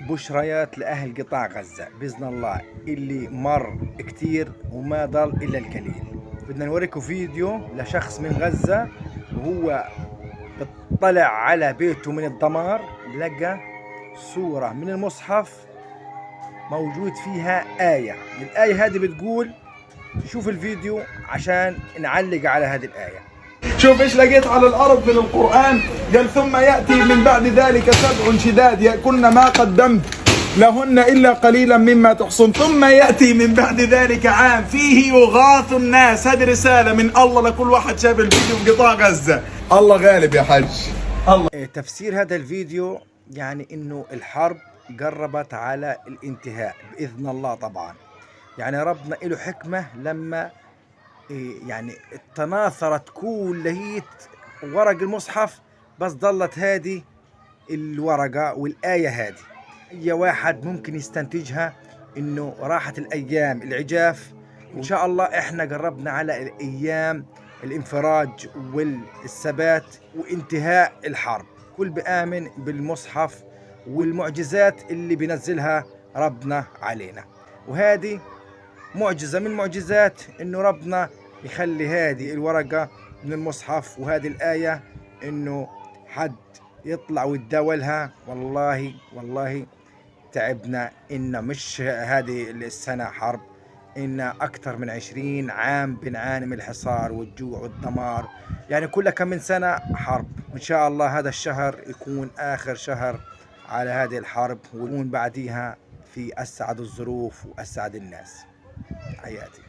بشريات لأهل قطاع غزة بإذن الله، اللي مر كتير وما ضل إلا القليل. بدنا نوريكم فيديو لشخص من غزة وهو بيطلع على بيته من الدمار، لقى صورة من المصحف موجود فيها آية. الآية هذه بتقول، شوف الفيديو عشان نعلق على هذه الآية. شوف ايش لقيت على الارض من القرآن. قال ثم يأتي من بعد ذلك سبع شداد يأكلن ما قدمت لهن إلا قليلا مما تحصن ثم يأتي من بعد ذلك عام فيه يغاث الناس. هذه رسالة من الله لكل واحد شاف الفيديو في قطاع غزة. الله غالب يا حج. الله. تفسير هذا الفيديو يعني انه الحرب قربت على الانتهاء بإذن الله طبعا. يعني ربنا له حكمة لما يعني تناثرت كل ورق المصحف، بس ضلت هذه الورقة والآية هذه. أي واحد ممكن يستنتجها إنه راحت الأيام العجاف، وإن شاء الله إحنا قربنا على الأيام الانفراج والثبات وانتهاء الحرب. كل بآمن بالمصحف والمعجزات اللي بينزلها ربنا علينا، وهذه معجزة من معجزات إنه ربنا يخلي هذه الورقة من المصحف وهذه الآية إنه حد يطلع ويتداولها. والله تعبنا، إن مش هذه السنة حرب، إن أكثر من 20 عام بنعاني من الحصار والجوع والدمار. يعني كل كم من سنة حرب. وإن شاء الله هذا الشهر يكون آخر شهر على هذه الحرب، ويكون بعديها في أسعد الظروف وأسعد الناس. حياتي.